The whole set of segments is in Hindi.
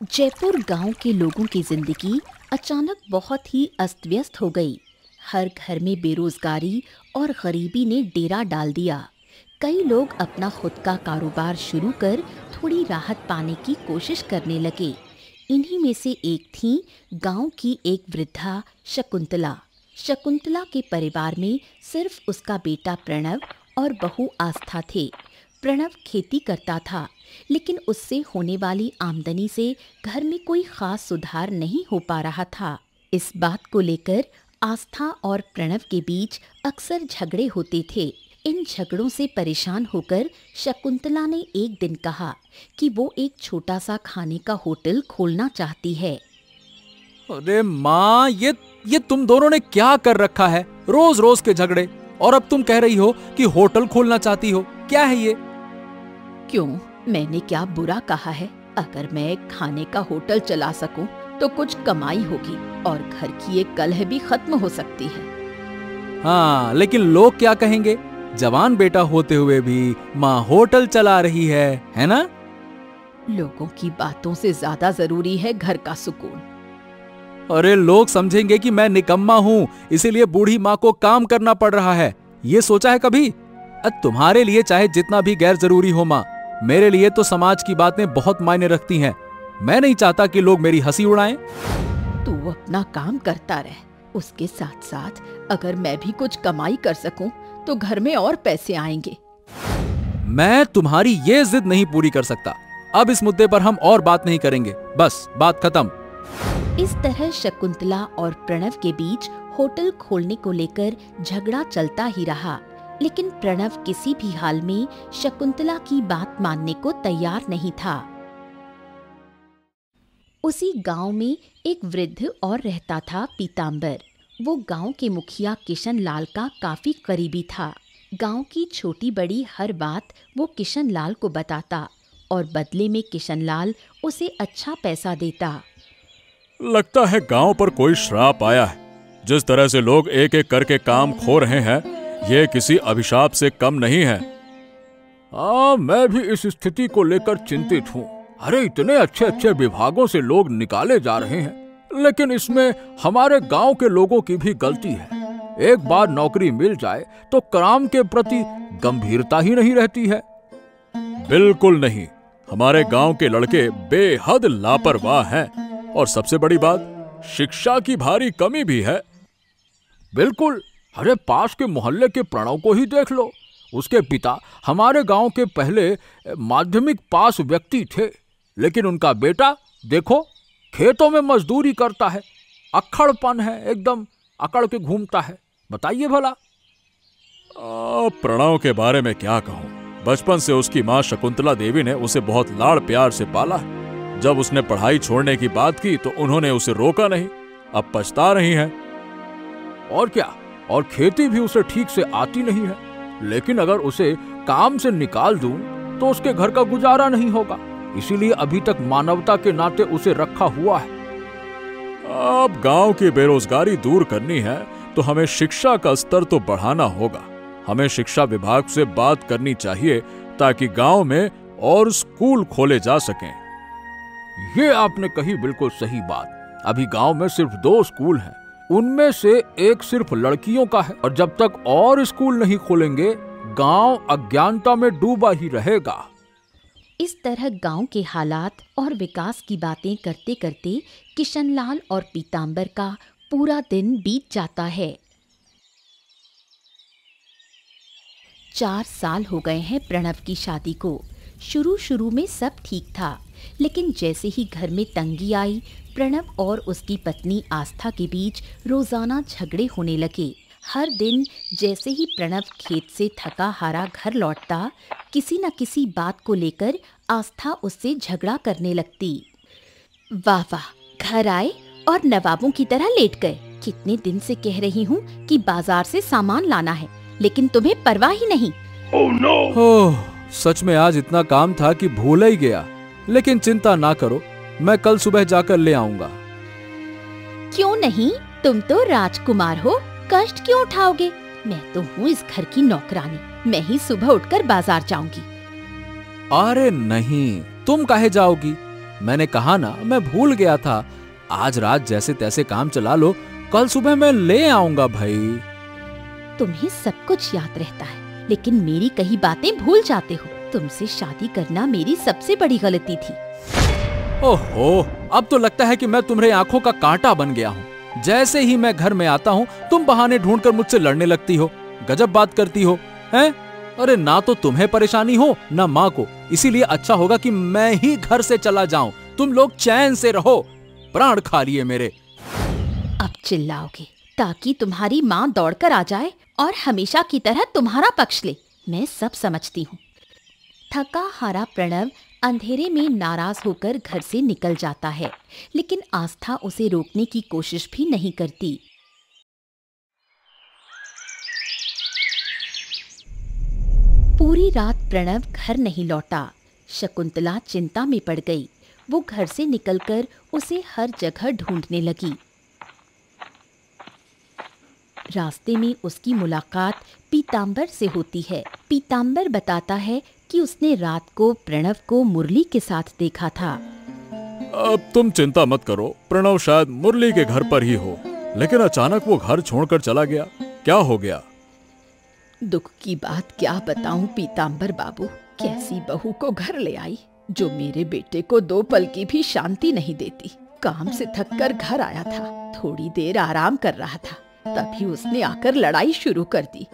जयपुर गांव के लोगों की जिंदगी अचानक बहुत ही अस्त व्यस्त हो गई। हर घर में बेरोजगारी और गरीबी ने डेरा डाल दिया। कई लोग अपना खुद का कारोबार शुरू कर थोड़ी राहत पाने की कोशिश करने लगे। इन्हीं में से एक थी गांव की एक वृद्धा शकुंतला। शकुंतला के परिवार में सिर्फ उसका बेटा प्रणव और बहू आस्था थे। प्रणव खेती करता था, लेकिन उससे होने वाली आमदनी से घर में कोई खास सुधार नहीं हो पा रहा था। इस बात को लेकर आस्था और प्रणव के बीच अक्सर झगड़े होते थे। इन झगड़ों से परेशान होकर शकुंतला ने एक दिन कहा कि वो एक छोटा सा खाने का होटल खोलना चाहती है। अरे माँ, ये तुम दोनों ने क्या कर रखा है? रोज रोज के झगड़े, और अब तुम कह रही हो कि होटल खोलना चाहती हो। क्या है ये? क्यों, मैंने क्या बुरा कहा है? अगर मैं खाने का होटल चला सकूं तो कुछ कमाई होगी और घर की ये कलह भी खत्म हो सकती है। हाँ, लेकिन लोग क्या कहेंगे? जवान बेटा होते हुए भी माँ होटल चला रही है ना? लोगों की बातों से ज्यादा जरूरी है घर का सुकून। अरे, लोग समझेंगे कि मैं निकम्मा हूँ, इसीलिए बूढ़ी माँ को काम करना पड़ रहा है। ये सोचा है कभी? तुम्हारे लिए चाहे जितना भी गैर जरूरी हो माँ, मेरे लिए तो समाज की बातें बहुत मायने रखती हैं। मैं नहीं चाहता कि लोग मेरी हंसी उड़ाएं। तू अपना काम करता रह, उसके साथ साथ अगर मैं भी कुछ कमाई कर सकूं तो घर में और पैसे आएंगे। मैं तुम्हारी ये जिद नहीं पूरी कर सकता। अब इस मुद्दे पर हम और बात नहीं करेंगे, बस बात खत्म। इस तरह शकुंतला और प्रणव के बीच होटल खोलने को लेकर झगड़ा चलता ही रहा, लेकिन प्रणव किसी भी हाल में शकुंतला की बात मानने को तैयार नहीं था। उसी गांव में एक वृद्ध और रहता था पीताम्बर। वो गांव के मुखिया किशन लाल का काफी करीबी था। गांव की छोटी बड़ी हर बात वो किशन लाल को बताता और बदले में किशन लाल उसे अच्छा पैसा देता। लगता है गांव पर कोई श्राप आया है। जिस तरह से लोग एक एक करके काम खो रहे हैं, ये किसी अभिशाप से कम नहीं है। मैं भी इस स्थिति को लेकर चिंतित हूँ। अरे, इतने अच्छे अच्छे विभागों से लोग निकाले जा रहे हैं, लेकिन इसमें हमारे गांव के लोगों की भी गलती है। एक बार नौकरी मिल जाए तो काम के प्रति गंभीरता ही नहीं रहती है। बिल्कुल नहीं, हमारे गांव के लड़के बेहद लापरवाह हैं, और सबसे बड़ी बात, शिक्षा की भारी कमी भी है। बिल्कुल, अरे पास के मोहल्ले के प्रणव को ही देख लो। उसके पिता हमारे गांव के पहले माध्यमिक पास व्यक्ति थे, लेकिन उनका बेटा देखो खेतों में मजदूरी करता है। अक्खड़पन है, एकदम अकड़ के घूमता है। बताइए भला। प्रणव के बारे में क्या कहूँ? बचपन से उसकी माँ शकुंतला देवी ने उसे बहुत लाड़ प्यार से पाला है। जब उसने पढ़ाई छोड़ने की बात की तो उन्होंने उसे रोका नहीं। अब पछता रही है। और क्या, और खेती भी उसे ठीक से आती नहीं है। लेकिन अगर उसे काम से निकाल दूं तो उसके घर का गुजारा नहीं होगा। इसीलिए अभी तक मानवता के नाते उसे रखा हुआ है। अब गांव की बेरोजगारी दूर करनी है तो हमें शिक्षा का स्तर तो बढ़ाना होगा। हमें शिक्षा विभाग से बात करनी चाहिए ताकि गांव में और स्कूल खोले जा सकें। ये आपने कही बिल्कुल सही बात। अभी गांव में सिर्फ 2 स्कूल हैं, उनमें से एक सिर्फ लड़कियों का है, और जब तक और स्कूल नहीं खोलेंगे गांव अज्ञानता में डूबा ही रहेगा। इस तरह गांव के हालात और विकास की बातें करते करते किशनलाल और पीताम्बर का पूरा दिन बीत जाता है। 4 साल हो गए हैं प्रणव की शादी को। शुरू में सब ठीक था, लेकिन जैसे ही घर में तंगी आई, प्रणव और उसकी पत्नी आस्था के बीच रोजाना झगड़े होने लगे। हर दिन जैसे ही प्रणव खेत से थका हारा घर लौटता, किसी न किसी बात को लेकर आस्था उससे झगड़ा करने लगती। वाह वाह, घर आए और नवाबों की तरह लेट गए। कितने दिन से कह रही हूँ कि बाजार से सामान लाना है, लेकिन तुम्हें परवाह ही नहीं। Oh no! सच में आज इतना काम था कि भूल ही गया। लेकिन चिंता ना करो, मैं कल सुबह जाकर ले आऊंगा। क्यों नहीं, तुम तो राजकुमार हो, कष्ट क्यों उठाओगे? मैं तो हूँ इस घर की नौकरानी, मैं ही सुबह उठकर बाजार जाऊंगी। अरे नहीं, तुम काहे जाओगी? मैंने कहा ना, मैं भूल गया था। आज रात जैसे तैसे काम चला लो, कल सुबह मैं ले आऊंगा भाई। तुम्हें सब कुछ याद रहता है, लेकिन मेरी कही बातें भूल जाते हो। तुमसे शादी करना मेरी सबसे बड़ी गलती थी। ओहो, अब तो लगता है कि मैं तुम्हारी आंखों का कांटा बन गया हूँ। जैसे ही मैं घर में आता हूँ, तुम बहाने ढूंढकर मुझसे लड़ने लगती हो। गजब बात करती हो, हैं? अरे ना तो तुम्हें परेशानी हो ना माँ को, इसीलिए अच्छा होगा कि मैं ही घर से चला जाऊं। तुम लोग चैन से रहो, प्राण खा लिए मेरे। अब चिल्लाओगे ताकि तुम्हारी माँ दौड़कर आ जाए और हमेशा की तरह तुम्हारा पक्ष ले। मैं सब समझती हूँ। थका हारा प्रणव अंधेरे में नाराज होकर घर से निकल जाता है, लेकिन आस्था उसे रोकने की कोशिश भी नहीं करती। पूरी रात प्रणव घर नहीं लौटा। शकुंतला चिंता में पड़ गई। वो घर से निकलकर उसे हर जगह ढूंढने लगी। रास्ते में उसकी मुलाकात पीतांबर से होती है। पीतांबर बताता है कि उसने रात को प्रणव को मुरली के साथ देखा था। अब तुम चिंता मत करो, प्रणव शायद मुरली के घर पर ही हो, लेकिन अचानक वो घर छोड़कर चला गया। क्या हो गया? दुख की बात क्या बताऊं पीतांबर बाबू। कैसी बहू को घर ले आई जो मेरे बेटे को 2 पल की भी शांति नहीं देती। काम से थककर घर आया था, थोड़ी देर आराम कर रहा था, तभी उसने आकर लड़ाई शुरू कर दी।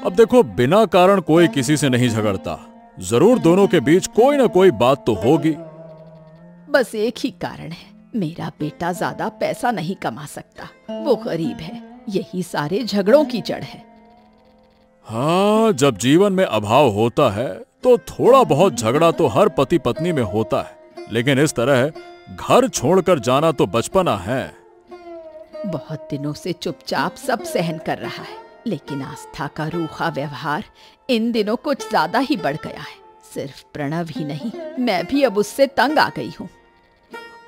अब देखो, बिना कारण कोई किसी से नहीं झगड़ता। जरूर दोनों के बीच कोई ना कोई बात तो होगी। बस एक ही कारण है, मेरा बेटा ज्यादा पैसा नहीं कमा सकता, वो गरीब है। यही सारे झगड़ों की जड़ है। हाँ, जब जीवन में अभाव होता है तो थोड़ा बहुत झगड़ा तो हर पति पत्नी में होता है, लेकिन इस तरह घर छोड़कर जाना तो बचपना है। बहुत दिनों से चुपचाप सब सहन कर रहा है, लेकिन आस्था का रूखा व्यवहार इन दिनों कुछ ज्यादा ही बढ़ गया है। सिर्फ प्रणव ही नहीं, मैं भी अब उससे तंग आ गई हूँ।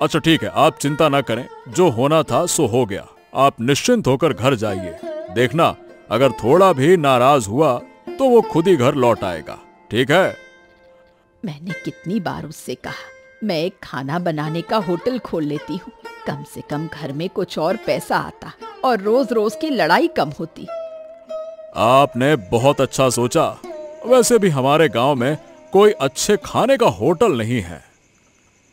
अच्छा ठीक है, आप चिंता ना करें, जो होना था सो हो गया। आप निश्चिंत होकर घर जाइए। देखना, अगर थोड़ा भी नाराज हुआ तो वो खुद ही घर लौट आएगा, ठीक है? मैंने कितनी बार उससे कहा, मैं एक खाना बनाने का होटल खोल लेती हूँ, कम से कम घर में कुछ और पैसा आता और रोज रोज की लड़ाई कम होती। आपने बहुत अच्छा सोचा। वैसे भी हमारे गांव में कोई अच्छे खाने का होटल नहीं है।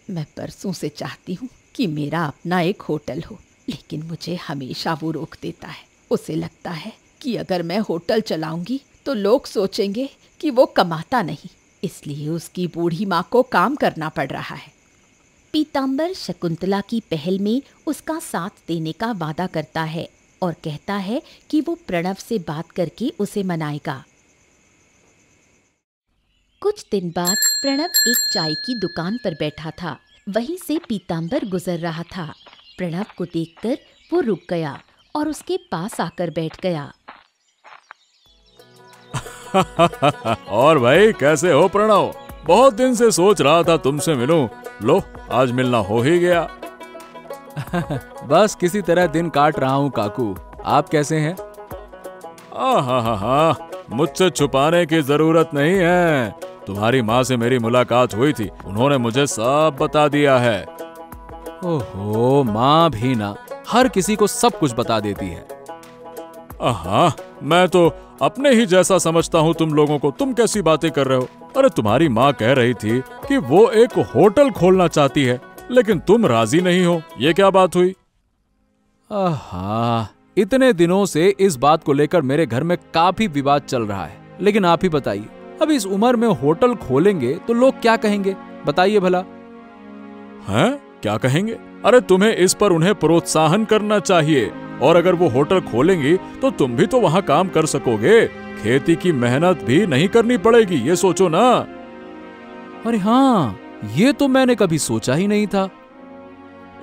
मैं परसों से चाहती हूँ कि मेरा अपना एक होटल हो, लेकिन मुझे हमेशा वो रोक देता है। उसे लगता है कि अगर मैं होटल चलाऊंगी तो लोग सोचेंगे कि वो कमाता नहीं, इसलिए उसकी बूढ़ी माँ को काम करना पड़ रहा है। पीतांबर शकुंतला की पहल में उसका साथ देने का वादा करता है और कहता है कि वो प्रणव से बात करके उसे मनाएगा। कुछ दिन बाद प्रणव एक चाय की दुकान पर बैठा था। वहीं से पीतांबर गुजर रहा था। प्रणव को देखकर वो रुक गया और उसके पास आकर बैठ गया। और भाई, कैसे हो प्रणव? बहुत दिन से सोच रहा था तुमसे मिलूं। लो, आज मिलना हो ही गया। बस किसी तरह दिन काट रहा हूँ काकू। आप कैसे हैं? हाँ, मुझसे छुपाने की जरूरत नहीं है। तुम्हारी माँ से मेरी मुलाकात हुई थी, उन्होंने मुझे सब बता दिया है। ओहो, माँ भी ना हर किसी को सब कुछ बता देती है। हाँ, मैं तो अपने ही जैसा समझता हूँ तुम लोगों को। तुम कैसी बातें कर रहे हो? अरे तुम्हारी माँ कह रही थी कि वो एक होटल खोलना चाहती है, लेकिन तुम राजी नहीं हो। ये क्या बात हुई? इतने दिनों से इस बात को लेकर मेरे घर में काफी विवाद चल रहा है, लेकिन आप ही बताइए, अब इस उम्र में होटल खोलेंगे तो लोग क्या कहेंगे? बताइए भला। हैं? क्या कहेंगे? अरे तुम्हें इस पर उन्हें प्रोत्साहन करना चाहिए, और अगर वो होटल खोलेंगी तो तुम भी तो वहाँ काम कर सकोगे। खेती की मेहनत भी नहीं करनी पड़ेगी, ये सोचो ना। अरे हाँ, ये तो मैंने कभी सोचा ही नहीं था।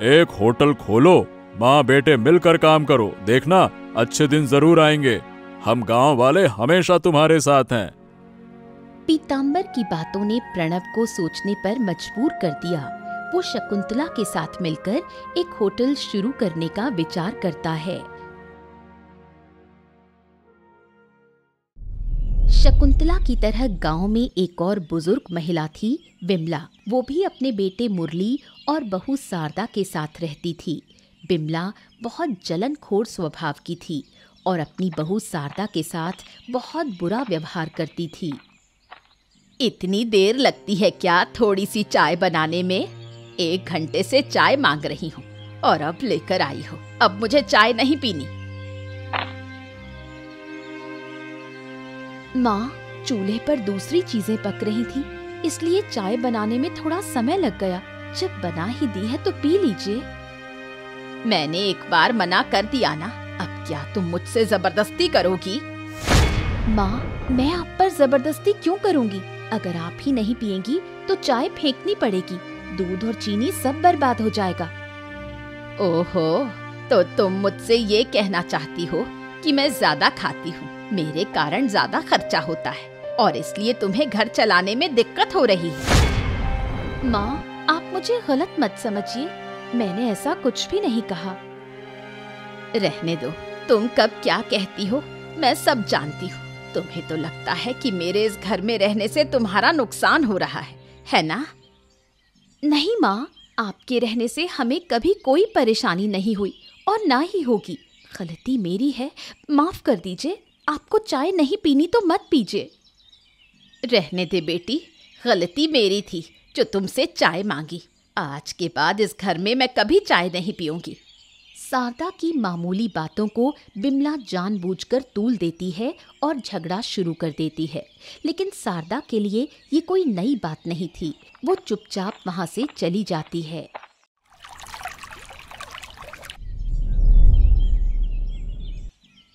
एक होटल खोलो, माँ बेटे मिलकर काम करो, देखना अच्छे दिन जरूर आएंगे। हम गांव वाले हमेशा तुम्हारे साथ हैं। पीतांबर की बातों ने प्रणव को सोचने पर मजबूर कर दिया। वो शकुंतला के साथ मिलकर एक होटल शुरू करने का विचार करता है। शकुंतला की तरह गांव में एक और बुजुर्ग महिला थी, बिमला। वो भी अपने बेटे मुरली और बहू शारदा के साथ रहती थी। बिमला बहुत जलनखोर स्वभाव की थी और अपनी बहू शारदा के साथ बहुत बुरा व्यवहार करती थी। इतनी देर लगती है क्या थोड़ी सी चाय बनाने में? 1 घंटे से चाय मांग रही हूँ और अब लेकर आई हो। अब मुझे चाय नहीं पीनी। माँ, चूल्हे पर दूसरी चीजें पक रही थी, इसलिए चाय बनाने में थोड़ा समय लग गया। जब बना ही दी है तो पी लीजिए। मैंने एक बार मना कर दिया ना, अब क्या तुम मुझसे जबरदस्ती करोगी? माँ, मैं आप पर जबरदस्ती क्यों करूँगी? अगर आप ही नहीं पिएंगी तो चाय फेंकनी पड़ेगी। दूध और चीनी सब बर्बाद हो जाएगा। ओहो, तो तुम मुझसे ये कहना चाहती हो कि मैं ज्यादा खाती हूँ, मेरे कारण ज्यादा खर्चा होता है और इसलिए तुम्हें घर चलाने में दिक्कत हो रही है। माँ, आप मुझे गलत मत समझिए, मैंने ऐसा कुछ भी नहीं कहा। रहने दो, तुम कब क्या कहती हो मैं सब जानती हूँ। तुम्हें तो लगता है कि मेरे इस घर में रहने से तुम्हारा नुकसान हो रहा है ना? नहीं माँ, आपके रहने से हमें कभी कोई परेशानी नहीं हुई और ना ही होगी। गलती मेरी है, माफ कर दीजिए। आपको चाय नहीं पीनी तो मत पीजिए। रहने दे बेटी, गलती मेरी थी जो तुमसे चाय मांगी। आज के बाद इस घर में मैं कभी चाय नहीं पीऊंगी। शारदा की मामूली बातों को बिमला जानबूझकर तूल देती है और झगड़ा शुरू कर देती है, लेकिन शारदा के लिए ये कोई नई बात नहीं थी। वो चुपचाप वहां से चली जाती है।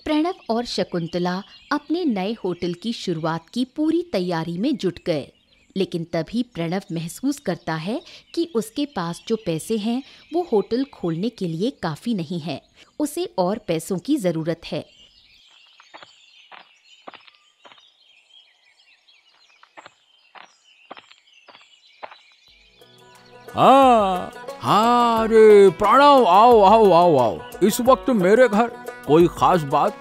प्रणव और शकुंतला अपने नए होटल की शुरुआत की पूरी तैयारी में जुट गए, लेकिन तभी प्रणव महसूस करता है कि उसके पास जो पैसे हैं वो होटल खोलने के लिए काफ़ी नहीं है। उसे और पैसों की ज़रूरत है। हाँ, अरे प्रणव, आओ आओ आओ आओ। इस वक्त मेरे घर कोई खास बात?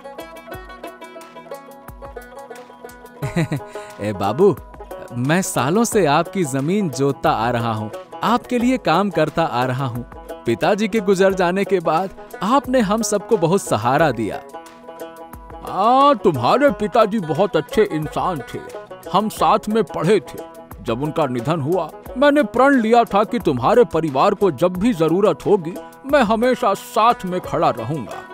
ए बाबू, मैं सालों से आपकी जमीन जोतता आ रहा हूँ, आपके लिए काम करता आ रहा हूँ। पिताजी के गुजर जाने के बाद आपने हम सबको बहुत सहारा दिया। तुम्हारे पिताजी बहुत अच्छे इंसान थे, हम साथ में पढ़े थे। जब उनका निधन हुआ, मैंने प्रण लिया था कि तुम्हारे परिवार को जब भी जरूरत होगी मैं हमेशा साथ में खड़ा रहूंगा।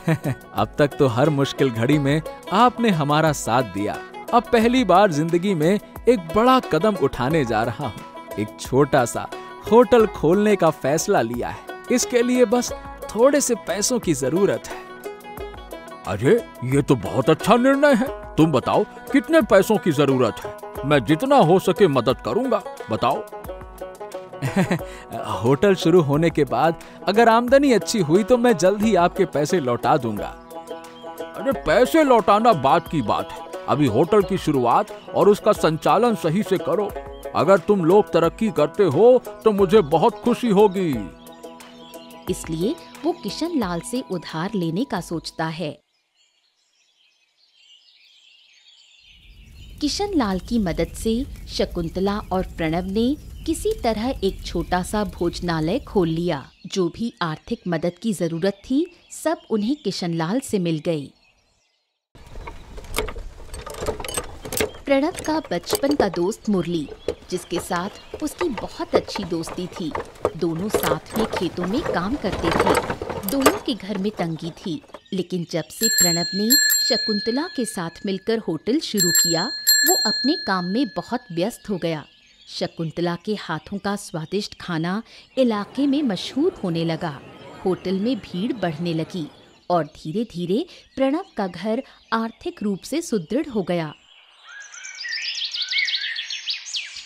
अब तक तो हर मुश्किल घड़ी में आपने हमारा साथ दिया। अब पहली बार जिंदगी में एक बड़ा कदम उठाने जा रहा हूँ। एक छोटा सा होटल खोलने का फैसला लिया है। इसके लिए बस थोड़े से पैसों की जरूरत है। अरे, ये तो बहुत अच्छा निर्णय है। तुम बताओ कितने पैसों की जरूरत है? मैं जितना हो सके मदद करूंगा, बताओ। होटल शुरू होने के बाद अगर आमदनी अच्छी हुई तो मैं जल्द ही आपके पैसे लौटा दूंगा। अरे, पैसे लौटाना बात की बात है। अभी होटल की शुरुआत और उसका संचालन सही से करो। अगर तुम लोग तरक्की करते हो तो मुझे बहुत खुशी होगी। इसलिए वो किशन लाल से उधार लेने का सोचता है। किशन लाल की मदद से शकुंतला और प्रणव ने किसी तरह एक छोटा सा भोजनालय खोल लिया। जो भी आर्थिक मदद की जरूरत थी सब उन्हें किशन लाल से मिल गई। प्रणव का बचपन का दोस्त मुरली, जिसके साथ उसकी बहुत अच्छी दोस्ती थी। दोनों साथ में खेतों में काम करते थे। दोनों के घर में तंगी थी, लेकिन जब से प्रणव ने शकुंतला के साथ मिलकर होटल शुरू किया वो अपने काम में बहुत व्यस्त हो गया। शकुंतला के हाथों का स्वादिष्ट खाना इलाके में मशहूर होने लगा। होटल में भीड़ बढ़ने लगी और धीरे धीरे प्रणव का घर आर्थिक रूप से सुदृढ़ हो गया।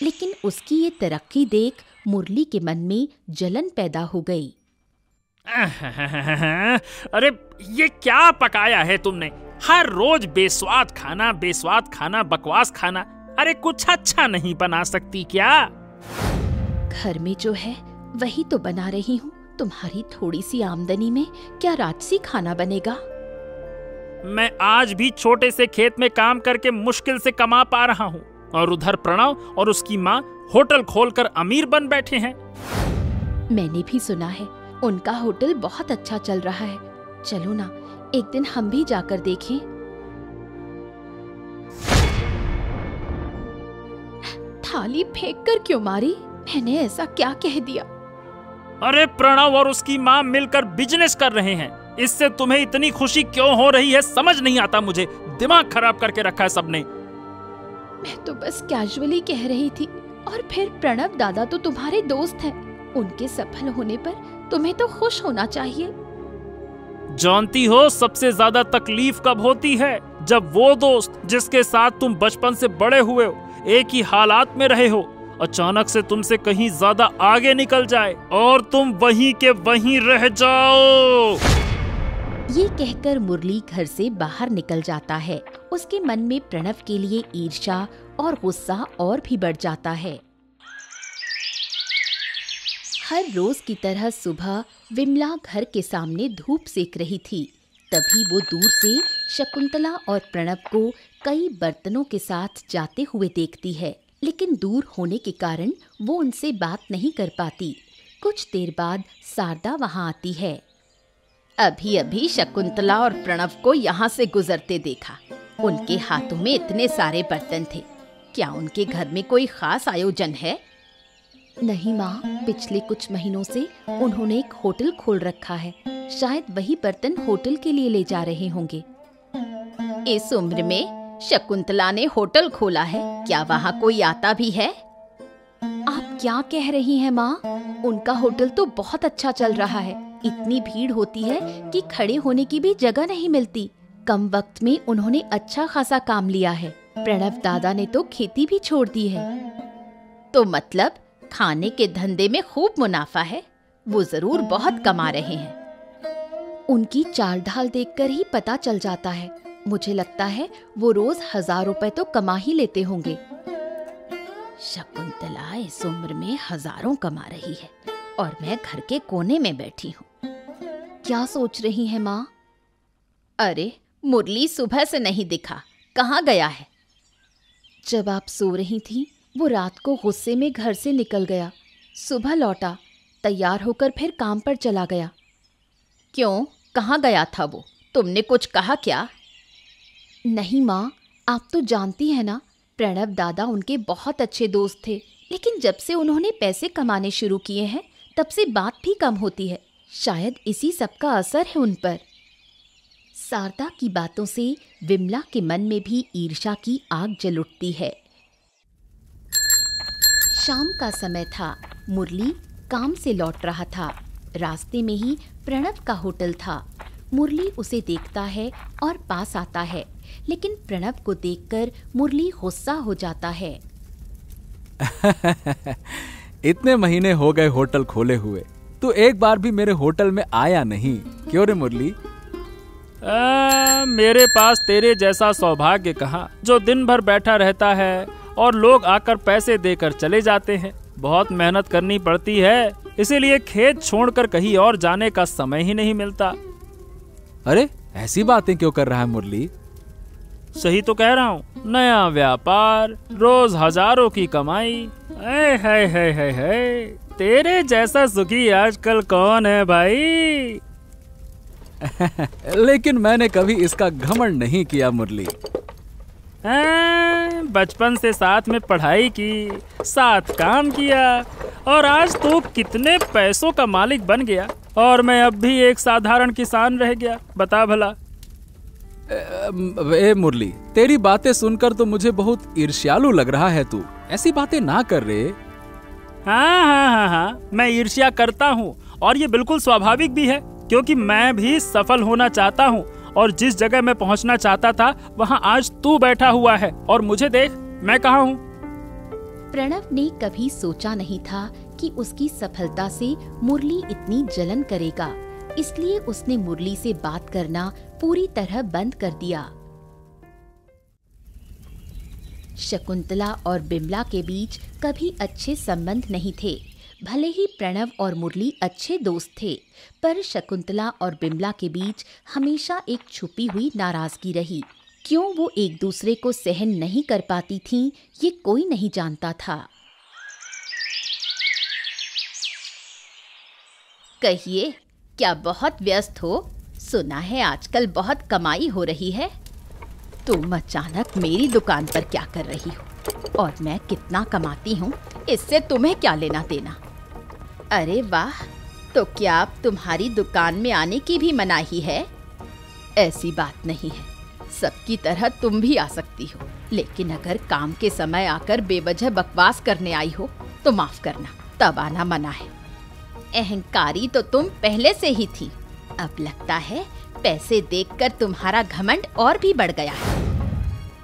लेकिन उसकी ये तरक्की देख मुरली के मन में जलन पैदा हो गई। अरे, ये क्या पकाया है तुमने? हर रोज बेस्वाद खाना, बकवास खाना। अरे, कुछ अच्छा नहीं बना सकती क्या? घर में जो है वही तो बना रही हूँ। तुम्हारी थोड़ी सी आमदनी में क्या राजसी खाना बनेगा? मैं आज भी छोटे से खेत में काम करके मुश्किल से कमा पा रहा हूँ, और उधर प्रणव और उसकी माँ होटल खोलकर अमीर बन बैठे हैं। मैंने भी सुना है उनका होटल बहुत अच्छा चल रहा है। चलो ना, एक दिन हम भी जाकर देखें। थाली फेंक कर क्यों मारी? मैंने ऐसा क्या कह दिया? अरे प्रणव और उसकी माँ मिलकर बिजनेस कर रहे हैं, इससे तुम्हें इतनी खुशी क्यों हो रही है समझ नहीं आता मुझे। दिमाग खराब करके रखा है सबने। मैं तो बस कैजुअली कह रही थी। और फिर प्रणव दादा तो तुम्हारे दोस्त हैं, उनके सफल होने पर तुम्हें तो खुश होना चाहिए। जानती हो सबसे ज्यादा तकलीफ कब होती है? जब वो दोस्त जिसके साथ तुम बचपन से बड़े हुए हो, एक ही हालात में रहे हो, अचानक से तुमसे कहीं ज्यादा आगे निकल जाए और तुम वहीं के वहीं रह जाओ। ये कहकर मुरली घर से बाहर निकल जाता है। उसके मन में प्रणव के लिए ईर्ष्या और गुस्सा और भी बढ़ जाता है। हर रोज की तरह सुबह विमला घर के सामने धूप सेक रही थी। तभी वो दूर से शकुंतला और प्रणव को कई बर्तनों के साथ जाते हुए देखती है, लेकिन दूर होने के कारण वो उनसे बात नहीं कर पाती। कुछ देर बाद शारदा वहाँ आती है। अभी अभी शकुंतला और प्रणव को यहाँ से गुजरते देखा। उनके हाथों में इतने सारे बर्तन थे। क्या उनके घर में कोई खास आयोजन है? नहीं माँ, पिछले कुछ महीनों से उन्होंने एक होटल खोल रखा है। शायद वही बर्तन होटल के लिए ले जा रहे होंगे। इस उम्र में शकुंतला ने होटल खोला है? क्या वहाँ कोई आता भी है? आप क्या कह रही हैं माँ? उनका होटल तो बहुत अच्छा चल रहा है। इतनी भीड़ होती है कि खड़े होने की भी जगह नहीं मिलती। कम वक्त में उन्होंने अच्छा खासा काम लिया है। प्रणव दादा ने तो खेती भी छोड़ दी है। तो मतलब खाने के धंधे में खूब मुनाफा है। वो जरूर बहुत कमा रहे हैं। उनकी चाल ढाल देखकर ही पता चल जाता है। मुझे लगता है वो रोज 1000 रुपए तो कमा ही लेते होंगे। शकुंतला इस उम्र में हजारों कमा रही है और मैं घर के कोने में बैठी हूँ। क्या सोच रही है माँ? अरे मुरली सुबह से नहीं दिखा, कहाँ गया है? जब आप सो रही थी वो रात को गुस्से में घर से निकल गया। सुबह लौटा, तैयार होकर फिर काम पर चला गया। क्यों, कहाँ गया था वो? तुमने कुछ कहा क्या? नहीं माँ, आप तो जानती है ना, प्रणव दादा उनके बहुत अच्छे दोस्त थे। लेकिन जब से उन्होंने पैसे कमाने शुरू किए हैं तब से बात भी कम होती है। शायद इसी सब का असर है उन पर। शारदा की बातों से विमला के मन में भी ईर्ष्या की आग जल उठती है। शाम का समय था। मुरली काम से लौट रहा था। रास्ते में ही प्रणव का होटल था। मुरली उसे देखता है और पास आता है, लेकिन प्रणव को देखकर मुरली गुस्सा हो जाता है। इतने महीने हो गए होटल खोले हुए, तू एक बार भी मेरे होटल में आया नहीं। क्यों रे मुरली? मेरे पास तेरे जैसा सौभाग्य कहाँ, जो दिन भर बैठा रहता है और लोग आकर पैसे देकर चले जाते हैं। बहुत मेहनत करनी पड़ती है, इसीलिए खेत छोड़कर कहीं और जाने का समय ही नहीं मिलता। अरे ऐसी बातें क्यों कर रहा है मुरली? सही तो कह रहा हूँ। नया व्यापार, रोज हजारों की कमाई। है तेरे जैसा सुखी आजकल कौन है भाई? लेकिन मैंने कभी इसका घमंड नहीं किया मुरली। बचपन से साथ में पढ़ाई की, साथ काम किया, और आज तू कितने पैसों का मालिक बन गया और मैं अब भी एक साधारण किसान रह गया। बता भला। ए मुरली, तेरी बातें सुनकर तो मुझे बहुत ईर्ष्यालु लग रहा है। तू ऐसी बातें ना कर रे। हाँ, मैं ईर्ष्या करता हूँ और ये बिल्कुल स्वाभाविक भी है, क्योंकि मैं भी सफल होना चाहता हूँ और जिस जगह मैं पहुँचना चाहता था वहाँ आज तू बैठा हुआ है और मुझे देख, मैं कहाँ हूँ। प्रणव ने कभी सोचा नहीं था कि उसकी सफलता से मुरली इतनी जलन करेगा, इसलिए उसने मुरली से बात करना पूरी तरह बंद कर दिया। शकुंतला और बिमला के बीच कभी अच्छे संबंध नहीं थे। भले ही प्रणव और मुरली अच्छे दोस्त थे, पर शकुंतला और बिमला के बीच हमेशा एक छुपी हुई नाराजगी रही। क्यों वो एक दूसरे को सहन नहीं कर पाती थीं, ये कोई नहीं जानता था। कहिए, क्या बहुत व्यस्त हो? सुना है आजकल बहुत कमाई हो रही है। तुम अचानक मेरी दुकान पर क्या कर रही हो? और मैं कितना कमाती हूँ, इससे तुम्हें क्या लेना देना? अरे वाह, तो क्या अब तुम्हारी दुकान में आने की भी मनाही है? ऐसी बात नहीं है, सबकी तरह तुम भी आ सकती हो, लेकिन अगर काम के समय आकर बेवजह बकवास करने आई हो तो माफ करना, तब आना मना है। अहंकारी तो तुम पहले से ही थी, अब लगता है पैसे देखकर तुम्हारा घमंड और भी बढ़ गया है।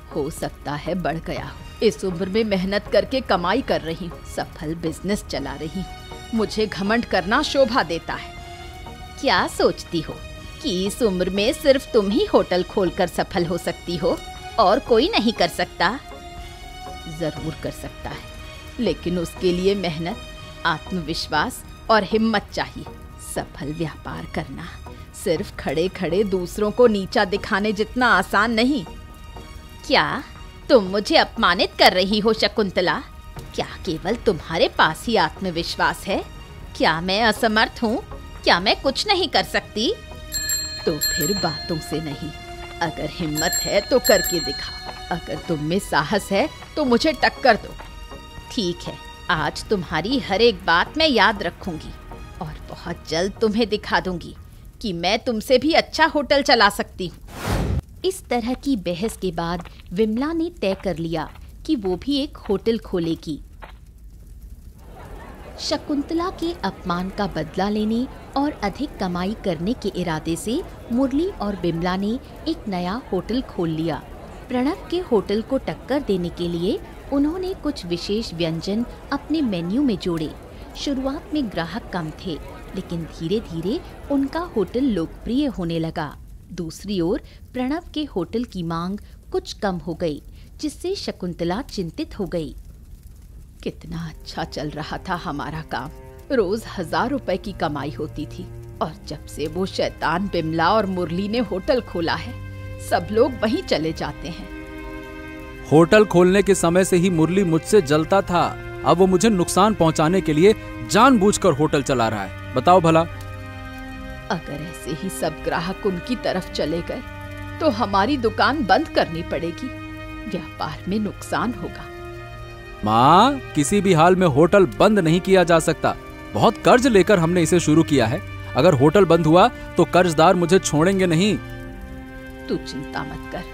हो सकता है बढ़ गया हो, इस उम्र में मेहनत करके कमाई कर रही हूँ, सफल बिजनेस चला रही हूँ, मुझे घमंड करना शोभा देता है। क्या सोचती हो कि इस उम्र में सिर्फ तुम ही होटल खोलकर सफल हो सकती हो और कोई नहीं कर सकता? जरूर कर सकता है, लेकिन उसके लिए मेहनत, आत्मविश्वास और हिम्मत चाहिए। सफल व्यापार करना सिर्फ खड़े खड़े दूसरों को नीचा दिखाने जितना आसान नहीं। क्या तुम मुझे अपमानित कर रही हो शकुंतला? क्या केवल तुम्हारे पास ही आत्मविश्वास है? क्या मैं असमर्थ हूँ? क्या मैं कुछ नहीं कर सकती? तो फिर बातों से नहीं, अगर हिम्मत है तो करके दिखाओ। अगर तुम में साहस है तो मुझे टक्कर दो। ठीक है, आज तुम्हारी हर एक बात मैं याद रखूंगी और बहुत जल्द तुम्हें दिखा दूंगी कि मैं तुमसे भी अच्छा होटल चला सकती हूँ। इस तरह की बहस के बाद विमला ने तय कर लिया कि वो भी एक होटल खोलेगी। शकुंतला के अपमान का बदला लेने और अधिक कमाई करने के इरादे से मुरली और बिमला ने एक नया होटल खोल लिया। प्रणव के होटल को टक्कर देने के लिए उन्होंने कुछ विशेष व्यंजन अपने मेन्यू में जोड़े। शुरुआत में ग्राहक कम थे, लेकिन धीरे धीरे उनका होटल लोकप्रिय होने लगा। दूसरी ओर प्रणव के होटल की मांग कुछ कम हो गई, जिससे शकुंतला चिंतित हो गई। कितना अच्छा चल रहा था हमारा काम, रोज 1000 रुपए की कमाई होती थी, और जब से वो शैतान बिमला और मुरली ने होटल खोला है, सब लोग वहीं चले जाते हैं। होटल खोलने के समय से ही मुरली मुझसे जलता था, अब वो मुझे नुकसान पहुंचाने के लिए जानबूझकर होटल चला रहा है। बताओ भला। अगर ऐसे ही सब ग्राहक उनकी तरफ चले गए तो हमारी दुकान बंद करनी पड़ेगी, व्यापार में नुकसान होगा। माँ, किसी भी हाल में होटल बंद नहीं किया जा सकता। बहुत कर्ज लेकर हमने इसे शुरू किया है। अगर होटल बंद हुआ तो कर्जदार मुझे छोड़ेंगे नहीं। तू चिंता मत कर,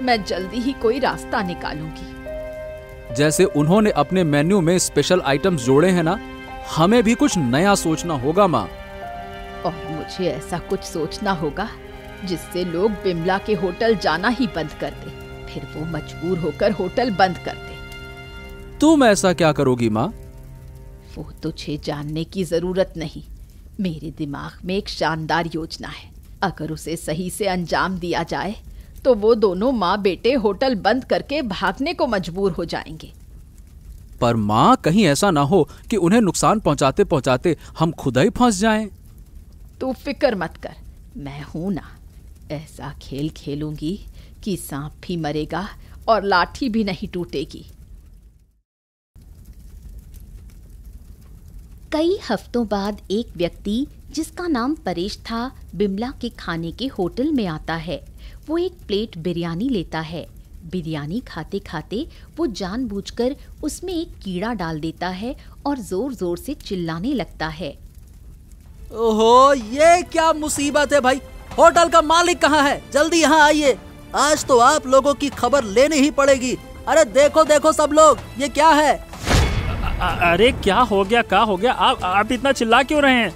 मैं जल्दी ही कोई रास्ता निकालूंगी। जैसे उन्होंने अपने मेन्यू में स्पेशल आइटम्स जोड़े हैं ना, हमें भी कुछ नया सोचना होगा माँ। और मुझे ऐसा कुछ सोचना होगा जिससे लोग बिमला के होटल जाना ही बंद कर दे, फिर वो मजबूर होकर होटल बंद कर दे। तुम ऐसा क्या करोगी माँ? वो तुझे जानने की जरूरत नहीं। मेरे दिमाग में एक शानदार योजना है। अगर उसे सही से अंजाम दिया जाए तो वो दोनों माँ बेटे होटल बंद करके भागने को मजबूर हो जाएंगे। पर माँ, कहीं ऐसा ना हो कि उन्हें नुकसान पहुंचाते पहुंचाते हम खुद ही फंस जाएं। तू फिक्र मत कर, मैं हूं ना। ऐसा खेल खेलूंगी कि सांप भी मरेगा और लाठी भी नहीं टूटेगी। कई हफ्तों बाद एक व्यक्ति जिसका नाम परेश था, बिमला के खाने के होटल में आता है। वो एक प्लेट बिरयानी लेता है। बिरयानी खाते खाते वो जानबूझकर उसमें एक कीड़ा डाल देता है और जोर जोर से चिल्लाने लगता है। ओहो, ये क्या मुसीबत है भाई! होटल का मालिक कहाँ है? जल्दी यहाँ आइए, आज तो आप लोगों की खबर लेनी ही पड़ेगी। अरे देखो देखो सब लोग, ये क्या है? अरे क्या हो गया, क्या हो गया? आप इतना चिल्ला क्यों रहे हैं?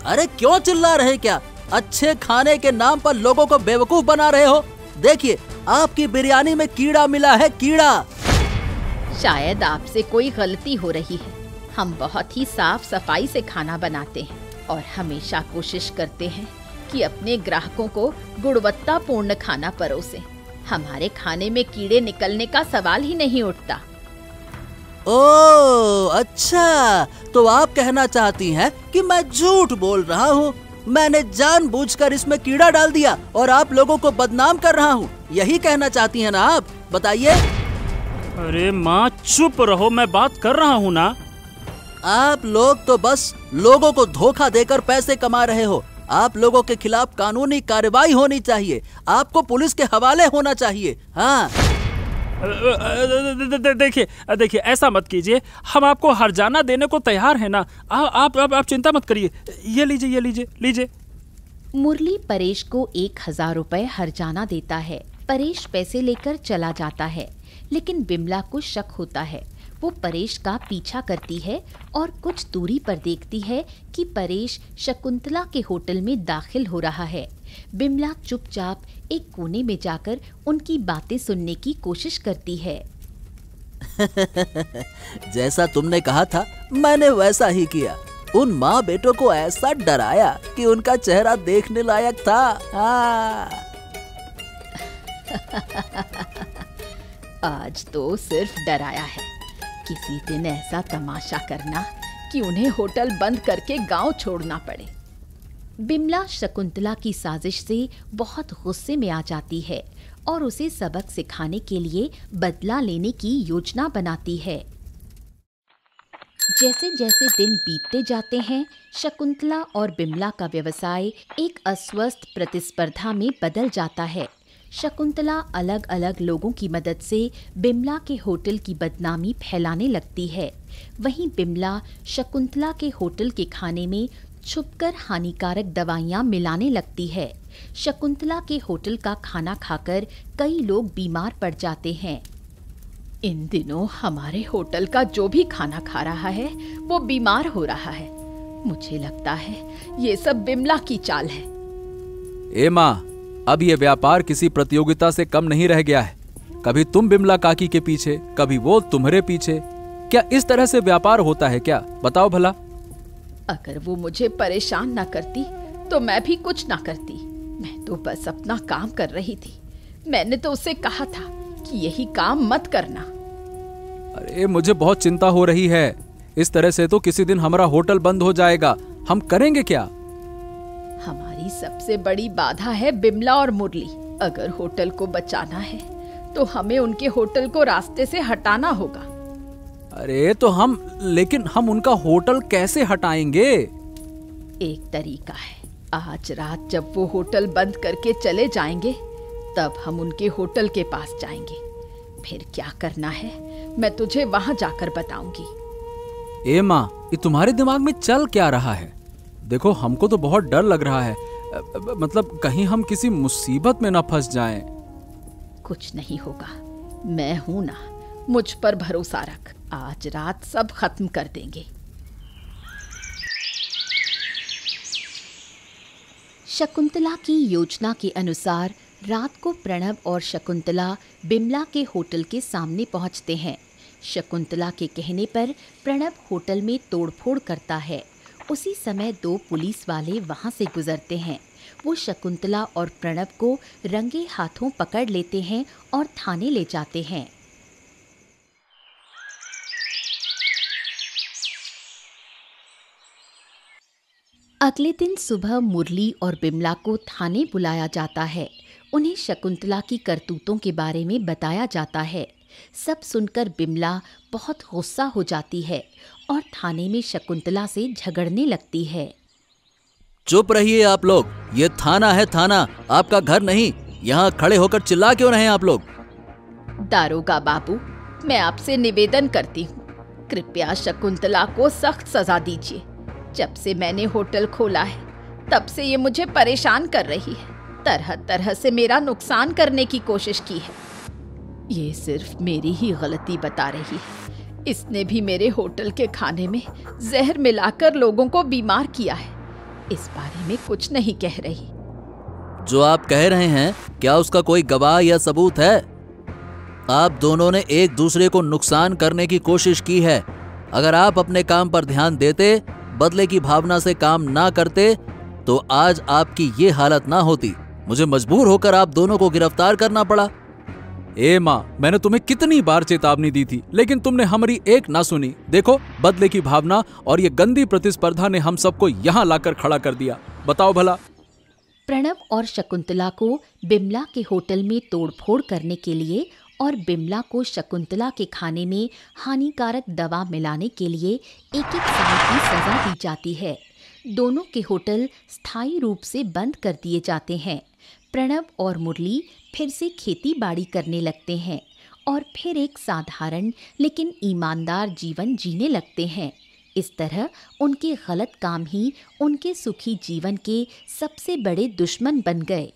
अरे क्यों चिल्ला रहे? क्या अच्छे खाने के नाम पर लोगों को बेवकूफ बना रहे हो? देखिए, आपकी बिरयानी में कीड़ा मिला है, कीड़ा। शायद आपसे कोई गलती हो रही है। हम बहुत ही साफ सफाई से खाना बनाते हैं और हमेशा कोशिश करते हैं कि अपने ग्राहकों को गुणवत्तापूर्ण खाना परोसें। हमारे खाने में कीड़े निकलने का सवाल ही नहीं उठता। ओह अच्छा, तो आप कहना चाहती हैं कि मैं झूठ बोल रहा हूँ। मैंने जानबूझकर इसमें कीड़ा डाल दिया और आप लोगों को बदनाम कर रहा हूँ, यही कहना चाहती हैं ना आप? बताइए। अरे माँ चुप रहो, मैं बात कर रहा हूँ ना। आप लोग तो बस लोगों को धोखा देकर पैसे कमा रहे हो। आप लोगों के खिलाफ कानूनी कार्रवाई होनी चाहिए, आपको पुलिस के हवाले होना चाहिए। हाँ देखिए ऐसा मत कीजिए, हम आपको हर्जाना देने को तैयार है ना। आप चिंता मत करिए। ये लीजिए। मुरली परेश को 1000 रुपए हर्जाना देता है। परेश पैसे लेकर चला जाता है, लेकिन बिमला को शक होता है। वो परेश का पीछा करती है और कुछ दूरी पर देखती है कि परेश शकुंतला के होटल में दाखिल हो रहा है। बिमला चुपचाप एक कोने में जाकर उनकी बातें सुनने की कोशिश करती है। जैसा तुमने कहा था मैंने वैसा ही किया। उन माँ बेटों को ऐसा डराया कि उनका चेहरा देखने लायक था। आज तो सिर्फ डराया है, किसी दिन ऐसा तमाशा करना कि उन्हें होटल बंद करके गांव छोड़ना पड़े। बिमला शकुंतला की साजिश से बहुत गुस्से में आ जाती है और उसे सबक सिखाने के लिए बदला लेने की योजना बनाती है। जैसे जैसे दिन बीतते जाते हैं, शकुंतला और बिमला का व्यवसाय एक अस्वस्थ प्रतिस्पर्धा में बदल जाता है। शकुंतला अलग अलग लोगों की मदद से बिमला के होटल की बदनामी फैलाने लगती है। वहीं बिमला शकुंतला के होटल के खाने में छुपकर हानिकारक दवाइयां मिलाने लगती है। शकुंतला के होटल का खाना खाकर कई लोग बीमार पड़ जाते हैं। इन दिनों हमारे होटल का जो भी खाना खा रहा है वो बीमार हो रहा है। मुझे लगता है ये सब बिमला की चाल है। ए माँ, अब ये व्यापार किसी प्रतियोगिता से कम नहीं रह गया है। कभी तुम बिमला काकी के पीछे, कभी वो तुम्हारे पीछे। क्या इस तरह से व्यापार होता है क्या? बताओ भला। अगर वो मुझे परेशान ना करती तो मैं भी कुछ ना करती। मैं तो बस अपना काम कर रही थी। मैंने तो उसे कहा था कि यही काम मत करना। अरे मुझे बहुत चिंता हो रही है। इस तरह से तो किसी दिन हमारा होटल बंद हो जाएगा। हम करेंगे क्या? हमारी सबसे बड़ी बाधा है बिमला और मुरली। अगर होटल को बचाना है तो हमें उनके होटल को रास्ते से हटाना होगा। अरे तो लेकिन हम उनका होटल कैसे हटाएंगे? एक तरीका है। आज रात जब वो होटल बंद करके चले जाएंगे तब हम उनके होटल के पास जाएंगे। फिर क्या करना है मैं तुझे वहां जाकर बताऊंगी। ए माँ, ये तुम्हारे दिमाग में चल क्या रहा है? देखो, हमको तो बहुत डर लग रहा है। मतलब कहीं हम किसी मुसीबत में ना फंस जाएं। कुछ नहीं होगा, मैं हूं ना, मुझ पर भरोसा रख। आज रात सब खत्म कर देंगे। शकुंतला की योजना के अनुसार रात को प्रणव और शकुंतला बिमला के होटल के सामने पहुंचते हैं। शकुंतला के कहने पर प्रणव होटल में तोड़फोड़ करता है। उसी समय 2 पुलिस वाले वहां से गुजरते हैं। वो शकुंतला और प्रणव को रंगे हाथों पकड़ लेते हैं और थाने ले जाते हैं। अगले दिन सुबह मुरली और बिमला को थाने बुलाया जाता है। उन्हें शकुंतला की करतूतों के बारे में बताया जाता है। सब सुनकर बिमला बहुत गुस्सा हो जाती है और थाने में शकुंतला से झगड़ने लगती है। चुप रहिए आप लोग, ये थाना है, थाना, आपका घर नहीं। यहाँ खड़े होकर चिल्ला क्यों रहे हैं आप लोग? दारोगा बाबू, मैं आपसे निवेदन करती हूँ, कृपया शकुंतला को सख्त सजा दीजिए। जब से मैंने होटल खोला है तब से ये मुझे परेशान कर रही है। तरह तरह से मेरा नुकसान करने की कोशिश की है। ये सिर्फ मेरी ही गलती बता रही है। इसने भी मेरे होटल के खाने में जहर मिलाकर लोगों को बीमार किया है। इस बारे में कुछ नहीं कह रही। जो आप कह रहे हैं, क्या उसका कोई गवाह या सबूत है? आप दोनों ने एक दूसरे को नुकसान करने की कोशिश की है। अगर आप अपने काम पर ध्यान देते, बदले की भावना से काम ना करते, तो आज आपकी ये हालत ना होती। मुझे मजबूर होकर आप दोनों को गिरफ्तार करना पड़ा। ए माँ, मैंने तुम्हें कितनी बार चेतावनी दी थी, लेकिन तुमने हमारी एक ना सुनी। देखो, बदले की भावना और ये गंदी प्रतिस्पर्धा ने हम सबको यहाँ लाकर खड़ा कर दिया। बताओ भला। प्रणव और शकुंतला को बिमला के होटल में तोड़फोड़ करने के लिए और बिमला को शकुंतला के खाने में हानिकारक दवा मिलाने के लिए 1-1 साल की सजा दी जाती है। दोनों के होटल स्थायी रूप से बंद कर दिए जाते हैं। प्रणव और मुरली फिर से खेती बाड़ी करने लगते हैं और फिर एक साधारण लेकिन ईमानदार जीवन जीने लगते हैं। इस तरह उनके गलत काम ही उनके सुखी जीवन के सबसे बड़े दुश्मन बन गए।